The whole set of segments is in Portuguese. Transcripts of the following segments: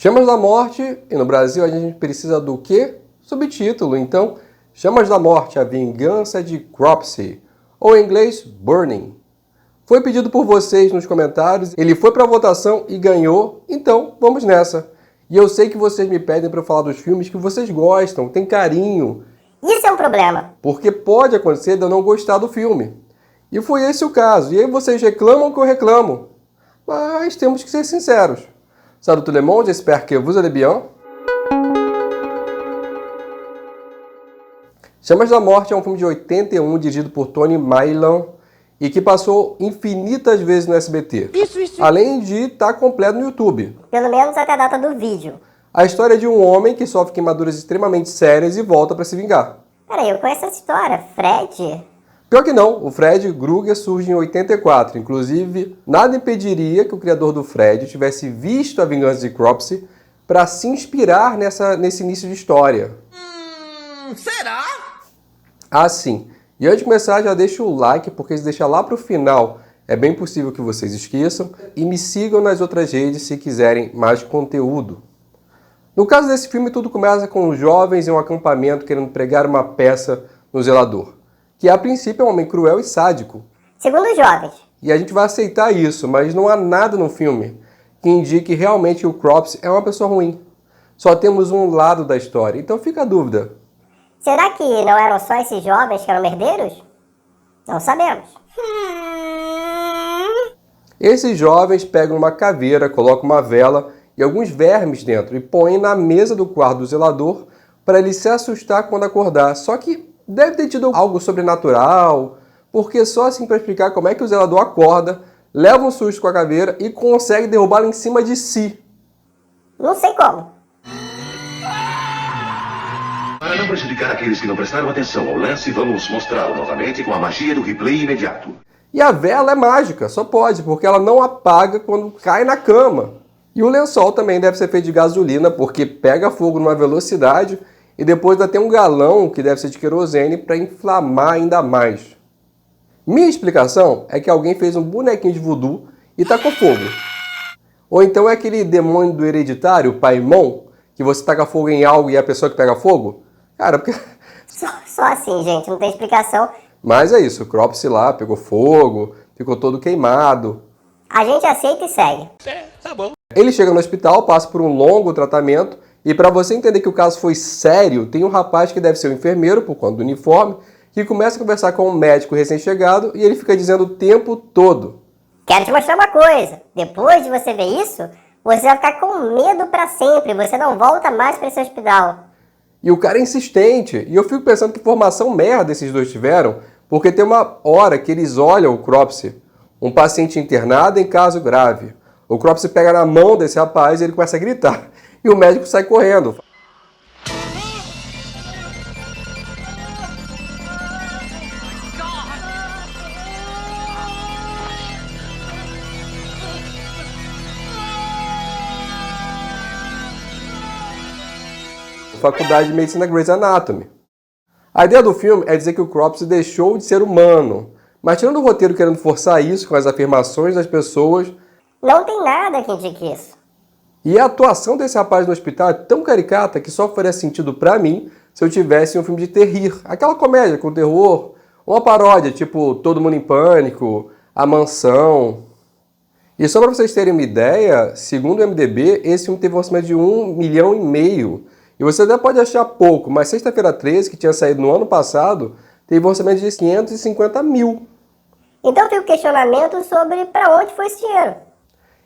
Chamas da Morte, e no Brasil a gente precisa do quê? Subtítulo. Então, Chamas da Morte, a vingança de Cropsey, ou em inglês, Burning. Foi pedido por vocês nos comentários, ele foi para votação e ganhou, então vamos nessa. E eu sei que vocês me pedem para eu falar dos filmes que vocês gostam, têm carinho. Isso é um problema. Porque pode acontecer de eu não gostar do filme. E foi esse o caso. E aí vocês reclamam que eu reclamo. Mas temos que ser sinceros. Salut tout le monde, j'espère que vous allez bien. Chamas da Morte é um filme de 81, dirigido por Tony Maylam, e que passou infinitas vezes no SBT. Isso. Além de estar completo no YouTube. Pelo menos até a data do vídeo. A história é de um homem que sofre queimaduras extremamente sérias e volta para se vingar. Peraí, eu conheço essa história. Fred? Pior que não, o Fred Krueger surge em 84. Inclusive, nada impediria que o criador do Fred tivesse visto A Vingança de Cropsey para se inspirar nesse início de história. Será? Ah, sim. E antes de começar, já deixa o like, porque se deixar lá para o final, é bem possível que vocês esqueçam. E me sigam nas outras redes se quiserem mais conteúdo. No caso desse filme, tudo começa com jovens em um acampamento querendo pregar uma peça no zelador, que a princípio é um homem cruel e sádico. Segundo os jovens. E a gente vai aceitar isso, mas não há nada no filme que indique realmente que o Cropsey é uma pessoa ruim. Só temos um lado da história, então fica a dúvida. Será que não eram só esses jovens que eram merdeiros? Não sabemos. Esses jovens pegam uma caveira, colocam uma vela e alguns vermes dentro e põem na mesa do quarto do zelador para ele se assustar quando acordar. Só que deve ter tido algo sobrenatural, porque só assim para explicar como é que o zelador acorda, leva um susto com a caveira e consegue derrubá-la em cima de si. Não sei como. Para não prejudicar aqueles que não prestaram atenção ao lance, vamos mostrá-lo novamente com a magia do replay imediato. E a vela é mágica, só pode, porque ela não apaga quando cai na cama. E o lençol também deve ser feito de gasolina, porque pega fogo numa velocidade e depois ainda tem um galão que deve ser de querosene para inflamar ainda mais. Minha explicação é que alguém fez um bonequinho de voodoo e tacou fogo. Ou então é aquele demônio do Hereditário, Paimon, que você taca fogo em algo e é a pessoa que pega fogo? Cara, porque... Só assim, gente, não tem explicação. Mas é isso, o Cropsey lá pegou fogo, ficou todo queimado. A gente aceita e segue. Tá bom. Ele chega no hospital, passa por um longo tratamento, e para você entender que o caso foi sério, tem um rapaz que deve ser um enfermeiro, por conta do uniforme, que começa a conversar com um médico recém-chegado e ele fica dizendo o tempo todo: Quero te mostrar uma coisa. Depois de você ver isso, você vai ficar com medo pra sempre. Você não volta mais pra esse hospital. E o cara é insistente, e eu fico pensando que formação merda esses dois tiveram, porque tem uma hora que eles olham o Cropsey, um paciente internado em caso grave. O Cropsey pega na mão desse rapaz e ele começa a gritar. E o médico sai correndo. Faculdade de Medicina Grey's Anatomy. A ideia do filme é dizer que o Cropsey deixou de ser humano. Mas tirando o roteiro querendo forçar isso com as afirmações das pessoas... Não tem nada que indique isso. E a atuação desse rapaz no hospital é tão caricata que só faria sentido pra mim se eu tivesse um filme de terrir. Aquela comédia com terror, uma paródia, tipo Todo Mundo em Pânico, A Mansão. E só pra vocês terem uma ideia, segundo o MDB, esse filme teve um orçamento de 1,5 milhão. E você até pode achar pouco, mas Sexta-feira 13, que tinha saído no ano passado, teve um orçamento de 550 mil. Então fica o questionamento sobre pra onde foi esse dinheiro.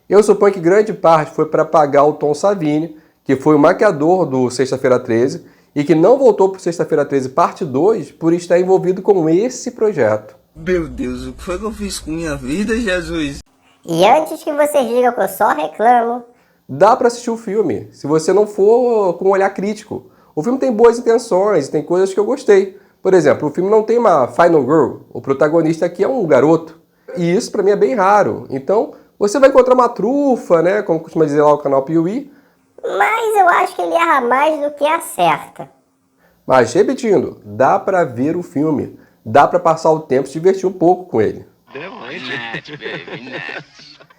Eu suponho que grande parte foi para pagar o Tom Savini, que foi o maquiador do Sexta-feira 13, e que não voltou para o Sexta-feira 13 parte 2 por estar envolvido com esse projeto. Meu Deus, o que foi que eu fiz com minha vida, Jesus? E antes que vocês digam que eu só reclamo... Dá para assistir o filme, se você não for com um olhar crítico. O filme tem boas intenções, tem coisas que eu gostei. Por exemplo, o filme não tem uma Final Girl, o protagonista aqui é um garoto. E isso para mim é bem raro. Então, você vai encontrar uma trufa, né, como costuma dizer lá o canal Piuí. Mas eu acho que ele erra mais do que acerta. Mas, repetindo, dá para ver o filme. Dá para passar o tempo e se divertir um pouco com ele.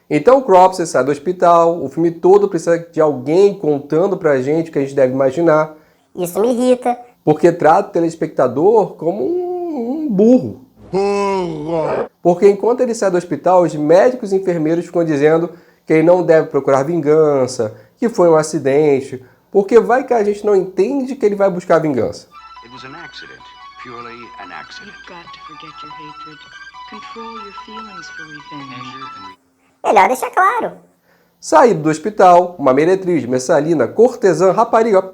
Então o Cropsey sai do hospital, o filme todo precisa de alguém contando pra gente o que a gente deve imaginar. Isso me irrita. Porque trata o telespectador como um burro. Porque enquanto ele sai do hospital, os médicos e enfermeiros ficam dizendo que ele não deve procurar vingança, que foi um acidente, porque vai que a gente não entende que ele vai buscar vingança. It was an accident, purely an accident. You've got to forget your hatred. Control your feelings for revenge. Melhor deixar claro. Saído do hospital, uma meretriz, messalina, cortesã, rapariga, p***,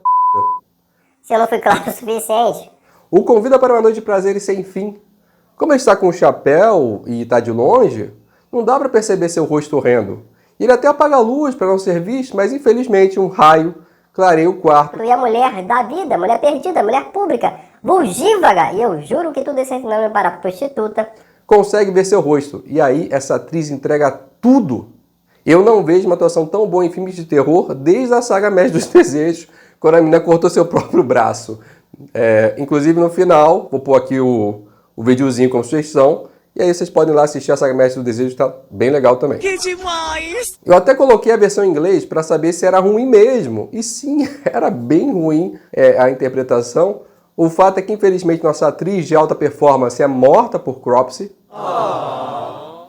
Se eu não fui claro o suficiente. o convida para uma noite de prazeres sem fim. Como ele está com o chapéu e está de longe, não dá para perceber seu rosto horrendo. Ele até apaga a luz para não ser visto, mas infelizmente um raio clareia o quarto. E a mulher da vida, mulher perdida, mulher pública, vulgívaga. E eu juro que tudo isso é sinônimo para prostituta. Consegue ver seu rosto. E aí essa atriz entrega tudo. Eu não vejo uma atuação tão boa em filmes de terror desde a saga Mestre dos Desejos, quando a menina cortou seu próprio braço. Inclusive no final, vou pôr aqui o videozinho como sugestão, e aí vocês podem ir lá assistir a saga Mestre dos Desejos, tá bem legal também. Que demais! Eu até coloquei a versão em inglês para saber se era ruim mesmo. E sim, era bem ruim a interpretação. O fato é que, infelizmente, nossa atriz de alta performance é morta por Cropsey.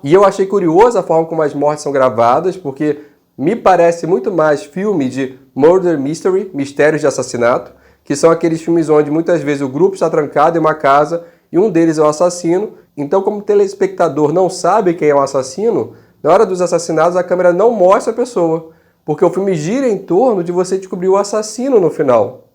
E eu achei curioso a forma como as mortes são gravadas, porque me parece muito mais filme de murder mystery, mistérios de assassinato, que são aqueles filmes onde muitas vezes o grupo está trancado em uma casa e um deles é o assassino. Então, como o telespectador não sabe quem é o assassino, na hora dos assassinatos a câmera não mostra a pessoa, porque o filme gira em torno de você descobrir o assassino no final.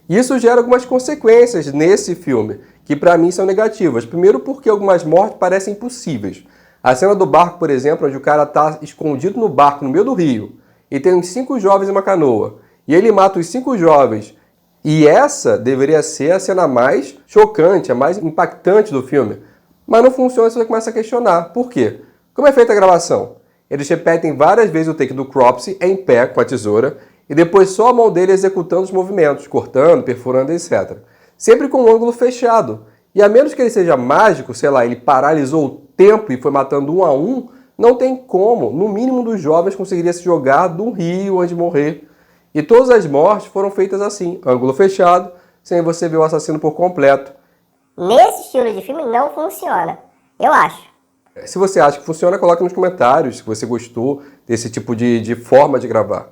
Isso gera algumas consequências nesse filme, que para mim são negativas. Primeiro porque algumas mortes parecem impossíveis. A cena do barco, por exemplo, onde o cara está escondido no barco no meio do rio, e tem uns 5 jovens em uma canoa, e ele mata os 5 jovens. E essa deveria ser a cena mais chocante, a mais impactante do filme. Mas não funciona se você começa a questionar. Por quê? Como é feita a gravação? Eles repetem várias vezes o take do Cropsey em pé com a tesoura e depois só a mão dele executando os movimentos, cortando, perfurando, etc. Sempre com um ângulo fechado. E a menos que ele seja mágico, sei lá, ele paralisou o tempo e foi matando um a um, não tem como, no mínimo um dos jovens conseguiria se jogar de um rio antes de morrer. E todas as mortes foram feitas assim, ângulo fechado, sem você ver o assassino por completo. Nesse estilo de filme não funciona. Eu acho. Se você acha que funciona, coloque nos comentários se você gostou desse tipo de forma de gravar.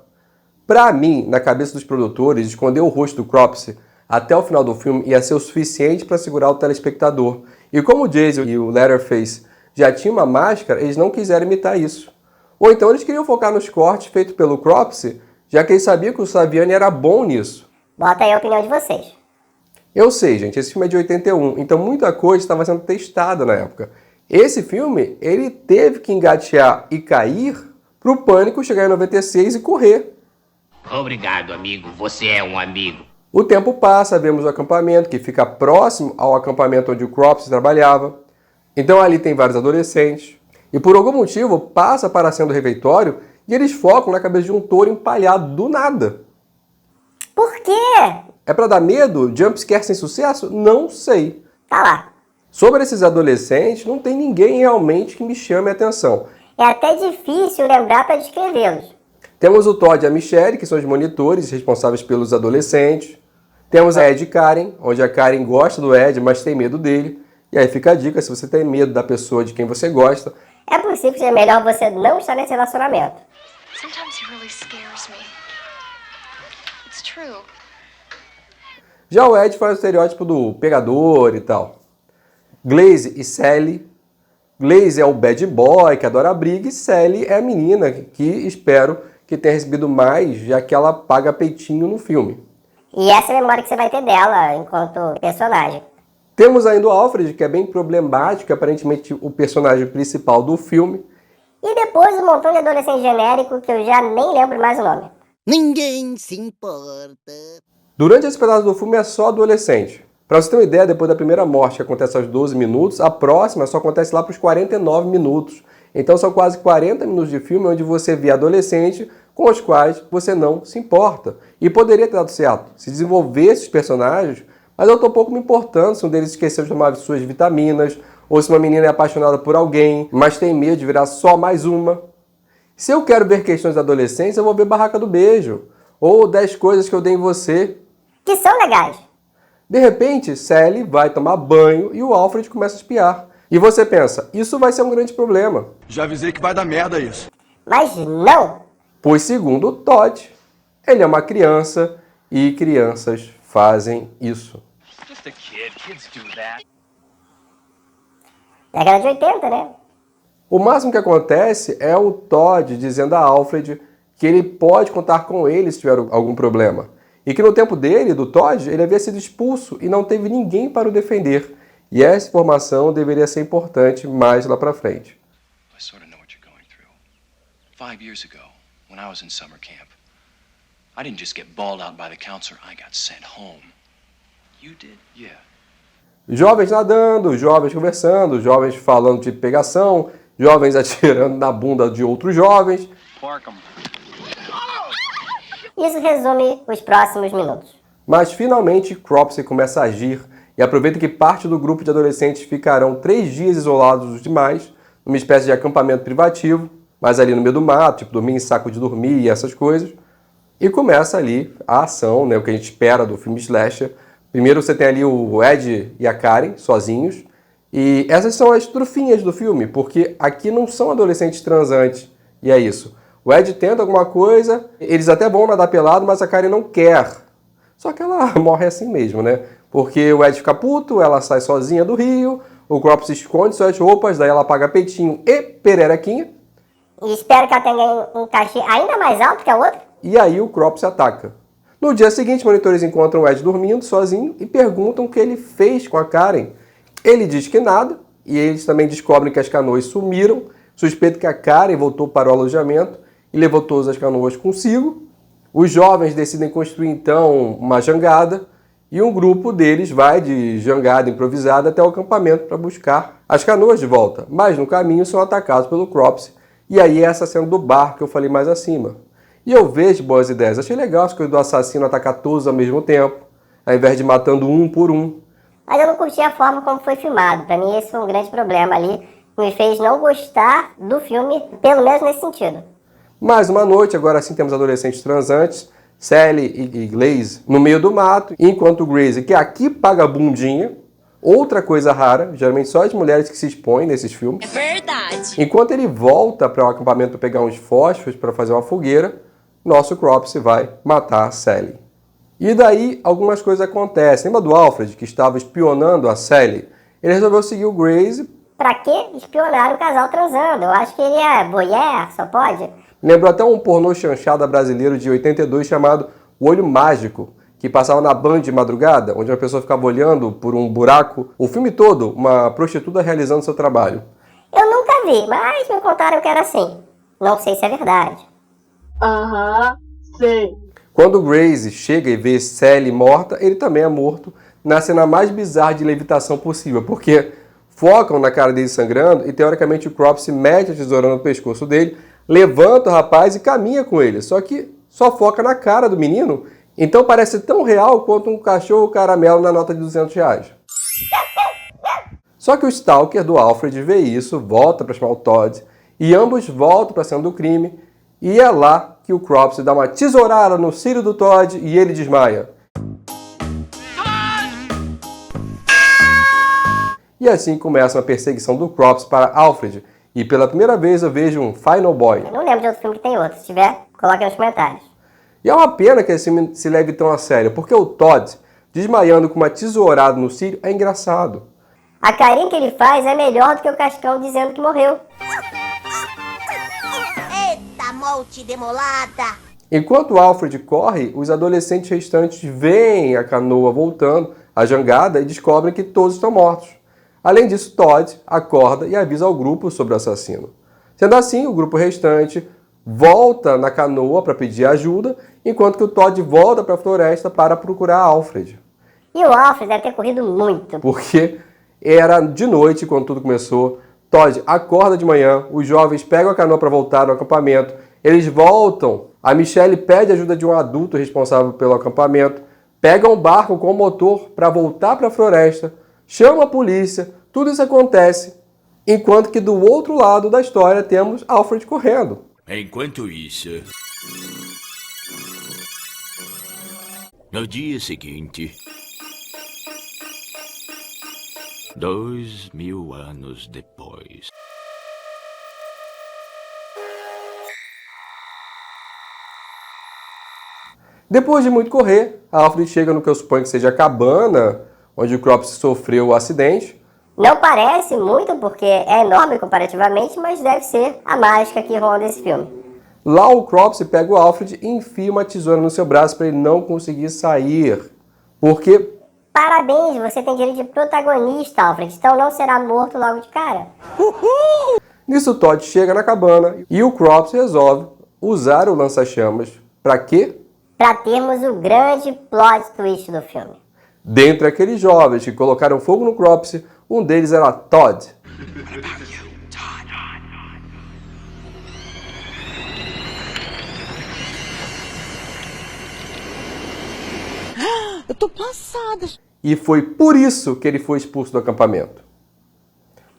Pra mim, na cabeça dos produtores, esconder o rosto do Cropsey até o final do filme ia ser o suficiente para segurar o telespectador. E como o Jason e o Leatherface já tinham uma máscara, eles não quiseram imitar isso. Ou então eles queriam focar nos cortes feitos pelo Cropsey, já que eles sabiam que o Saviani era bom nisso. Bota aí a opinião de vocês. Eu sei, gente, esse filme é de 81, então muita coisa estava sendo testada na época. Esse filme, ele teve que engatear e cair para o Pânico chegar em 96 e correr. Obrigado, amigo. Você é um amigo. O tempo passa, vemos o acampamento, que fica próximo ao acampamento onde o Cropsey trabalhava. Então ali tem vários adolescentes. E por algum motivo passa para a cena do refeitório e eles focam na cabeça de um touro empalhado do nada. Por quê? É para dar medo? Jumpscare sem sucesso? Não sei. Tá lá. Sobre esses adolescentes, não tem ninguém realmente que me chame a atenção. É até difícil lembrar para descrevê-los. Temos o Todd e a Michelle, que são os monitores responsáveis pelos adolescentes. Temos a Ed e Karen, onde a Karen gosta do Ed, mas tem medo dele. E aí fica a dica, se você tem medo da pessoa de quem você gosta. É possível que seja melhor você não estar nesse relacionamento. Sometimes he really scares me. It's true. Já o Ed faz o estereótipo do pegador e tal. Glaze e Sally. Glaze é o bad boy, que adora a briga, e Sally é a menina que espero que tenha recebido mais, já que ela paga peitinho no filme. E essa é a memória que você vai ter dela enquanto personagem. Temos ainda o Alfred, que é bem problemático, aparentemente o personagem principal do filme. E depois um montão de adolescente genérico que eu já nem lembro mais o nome. Ninguém se importa. Durante esse pedaço do filme é só adolescente. Para você ter uma ideia, depois da primeira morte, que acontece aos 12 minutos, a próxima só acontece lá para os 49 minutos. Então são quase 40 minutos de filme onde você vê adolescente com os quais você não se importa. E poderia ter dado certo se desenvolvesse os personagens, mas eu estou um pouco me importando se um deles esqueceu de tomar suas vitaminas, ou se uma menina é apaixonada por alguém, mas tem medo de virar só mais uma. Se eu quero ver questões adolescentes, eu vou ver Barraca do Beijo, ou 10 Coisas que Eu Dei em Você. Que são legais. De repente, Sally vai tomar banho e o Alfred começa a espiar. E você pensa, isso vai ser um grande problema. Já avisei que vai dar merda isso. Mas não. Pois segundo o Todd, ele é uma criança e crianças fazem isso. Just a kid. Kids do that. Década de 80, né? O máximo que acontece é o Todd dizendo a Alfred que ele pode contar com ele se tiver algum problema. E que no tempo dele, do Todd, ele havia sido expulso e não teve ninguém para o defender. E essa informação deveria ser importante mais lá pra frente. I sort of know what you're going through. 5 years ago, when I was in summer camp, I didn't just get bawled out by the counselor, I got sent home. You did? Yeah. Jovens nadando, jovens conversando, jovens falando de pegação, jovens atirando na bunda de outros jovens. Isso resume os próximos minutos. Mas finalmente Cropsey começa a agir e aproveita que parte do grupo de adolescentes ficarão 3 dias isolados dos demais, numa espécie de acampamento privativo, mas ali no meio do mato, tipo dormir em saco de dormir e essas coisas. E começa ali a ação, né, o que a gente espera do filme slasher. Primeiro você tem ali o Ed e a Karen sozinhos, e essas são as trufinhas do filme, porque aqui não são adolescentes transantes, e é isso. O Ed tenta alguma coisa, eles até vão nadar pelado, mas a Karen não quer. Só que ela morre assim mesmo, né? Porque o Ed fica puto, ela sai sozinha do rio, o Cropsey esconde suas roupas, daí ela paga peitinho e pererequinha. E espero que ela tenha um cachê ainda mais alto que a outra. E aí o Cropsey ataca. No dia seguinte, monitores encontram o Ed dormindo sozinho e perguntam o que ele fez com a Karen. Ele diz que nada, e eles também descobrem que as canoas sumiram, suspeito que a Karen voltou para o alojamento e levou todas as canoas consigo. Os jovens decidem construir então uma jangada e um grupo deles vai de jangada improvisada até o acampamento para buscar as canoas de volta, mas no caminho são atacados pelo Cropsey. E aí essa cena do bar que eu falei mais acima. E eu vejo boas ideias. Achei legal as coisas do assassino atacar todos ao mesmo tempo, ao invés de matando um por um. Mas eu não curti a forma como foi filmado. Pra mim esse foi um grande problema ali, que me fez não gostar do filme, pelo menos nesse sentido. Mais uma noite, agora sim temos adolescentes transantes, Sally e Glaze no meio do mato, enquanto o Grace, que aqui paga a bundinha, outra coisa rara, geralmente só as mulheres que se expõem nesses filmes. É verdade. Enquanto ele volta para o acampamento para pegar uns fósforos para fazer uma fogueira, nosso Cropsey vai matar a Sally. E daí algumas coisas acontecem. Lembra do Alfred, que estava espionando a Sally? Ele resolveu seguir o Grace. Pra que espionar o casal transando? Eu acho que ele é voyeur, só pode. Lembrou até um pornô chanchada brasileiro de 82 chamado O Olho Mágico, que passava na Band de madrugada, onde uma pessoa ficava olhando por um buraco, o filme todo, uma prostituta realizando seu trabalho. Eu nunca vi, mas me contaram que era assim. Não sei se é verdade. Aham, sei. Quando o Grace chega e vê Sally morta, ele também é morto, na cena mais bizarra de levitação possível, porque focam na cara dele sangrando e teoricamente o Cropsey mete a tesoura no pescoço dele, levanta o rapaz e caminha com ele, só que só foca na cara do menino, então parece tão real quanto um cachorro caramelo na nota de R$200. Só que o Stalker do Alfred vê isso, volta para chamar o Todd, e ambos voltam para a cena do crime, e é lá que o Cropsey dá uma tesourada no cílio do Todd e ele desmaia. E assim começa uma perseguição do Cropsey para Alfred, e pela primeira vez eu vejo um Final Boy. Eu não lembro de outro filme que tem outro. Se tiver, coloque nos comentários. E é uma pena que esse filme se leve tão a sério, porque o Todd desmaiando com uma tesourada no cílio é engraçado. A carinha que ele faz é melhor do que o Cascão dizendo que morreu. Eita, morte demolada. Enquanto Alfred corre, os adolescentes restantes veem a canoa voltando, a jangada, e descobrem que todos estão mortos. Além disso, Todd acorda e avisa ao grupo sobre o assassino. Sendo assim, o grupo restante volta na canoa para pedir ajuda, enquanto que o Todd volta para a floresta para procurar Alfred. E o Alfred deve ter corrido muito. Porque era de noite quando tudo começou. Todd acorda de manhã, os jovens pegam a canoa para voltar ao acampamento, eles voltam, a Michelle pede ajuda de um adulto responsável pelo acampamento, pega um barco com motor para voltar para a floresta, chama a polícia, tudo isso acontece, enquanto que do outro lado da história temos Alfred correndo. Enquanto isso, no dia seguinte, 2000 anos depois. Depois de muito correr, a Alfred chega no que eu suponho que seja a cabana onde o Cropsy sofreu o acidente. Não parece muito porque é enorme comparativamente, mas deve ser a mágica que ronda esse filme. Lá o Cropsy pega o Alfred e enfia uma tesoura no seu braço para ele não conseguir sair. Porque... Parabéns, você tem direito de protagonista, Alfred, então não será morto logo de cara. Nisso Todd chega na cabana e o Cropsy resolve usar o lança-chamas. Pra quê? Pra termos o grande plot twist do filme. Dentre aqueles jovens que colocaram fogo no Cropsy, um deles era Todd. Eu tô passada. E foi por isso que ele foi expulso do acampamento.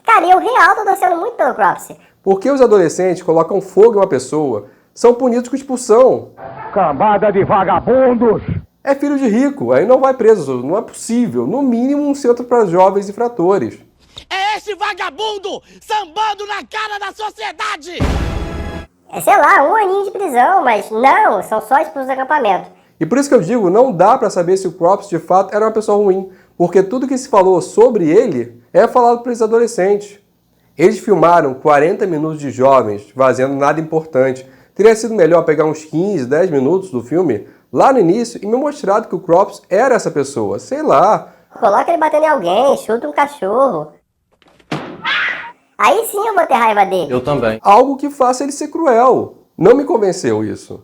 Cara, eu real tô torcendo muito pelo Cropsy. Porque os adolescentes colocam fogo em uma pessoa, são punidos com expulsão. Cambada de vagabundos! É filho de rico, aí não vai preso, não é possível. No mínimo um centro para jovens infratores. É esse vagabundo sambando na cara da sociedade! É, sei lá, 1 aninho de prisão, mas não, são só expulsos do acampamento. E por isso que eu digo, não dá para saber se o Cropsy de fato era uma pessoa ruim, porque tudo que se falou sobre ele é falado para os adolescentes. Eles filmaram 40 minutos de jovens fazendo nada importante. Teria sido melhor pegar uns 15, 10 minutos do filme lá no início e me mostrado que o Cropsy era essa pessoa, sei lá. Coloca ele batendo em alguém, chuta um cachorro. Aí sim eu vou ter raiva dele. Eu também. Algo que faça ele ser cruel. Não me convenceu isso.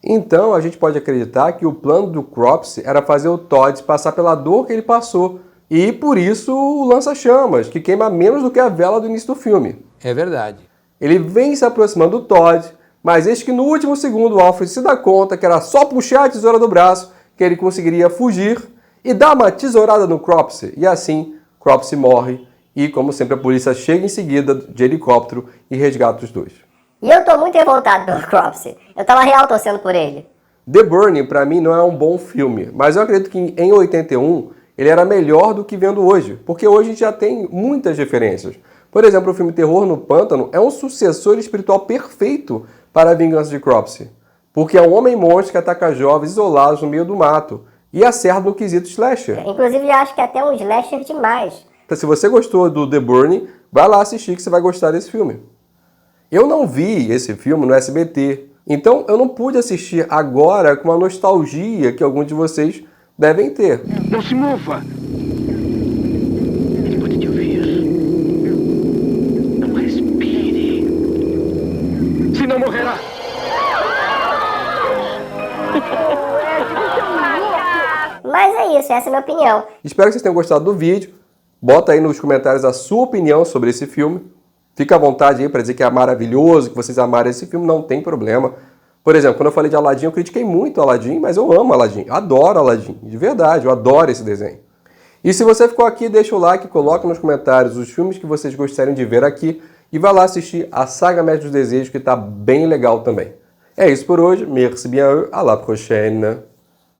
Então a gente pode acreditar que o plano do Cropsy era fazer o Todd passar pela dor que ele passou. E por isso o lança-chamas, que queima menos do que a vela do início do filme. É verdade. Ele vem se aproximando do Todd, mas eis que no último segundo o Alfred se dá conta que era só puxar a tesoura do braço que ele conseguiria fugir e dá uma tesourada no Cropsy. E assim, Cropsy morre e, como sempre, a polícia chega em seguida de helicóptero e resgata os dois. E eu tô muito revoltado pelo Cropsy. Eu tava real torcendo por ele. The Burning, pra mim, não é um bom filme, mas eu acredito que em 81 ele era melhor do que vendo hoje, porque hoje a gente já tem muitas referências. Por exemplo, o filme Terror no Pântano é um sucessor espiritual perfeito para A Vingança de Cropsy, porque é um homem-monstro que ataca jovens isolados no meio do mato e acerta no quesito slasher. Inclusive, eu acho que é até um slasher demais. Então, se você gostou do The Burning, vai lá assistir que você vai gostar desse filme. Eu não vi esse filme no SBT, então eu não pude assistir agora com a nostalgia que alguns de vocês devem ter. Não se mova! Ele pode te ouvir. Não respire. Senão morrerá! Mas é isso, essa é a minha opinião. Espero que vocês tenham gostado do vídeo. Bota aí nos comentários a sua opinião sobre esse filme. Fica à vontade aí para dizer que é maravilhoso, que vocês amaram esse filme, não tem problema. Por exemplo, quando eu falei de Aladdin, eu critiquei muito Aladdin, mas eu amo Aladdin, eu adoro Aladdin, de verdade, eu adoro esse desenho. E se você ficou aqui, deixa o like, coloca nos comentários os filmes que vocês gostariam de ver aqui e vai lá assistir a Saga Mestre dos Desejos, que tá bem legal também. É isso por hoje, merci bien, à la prochaine.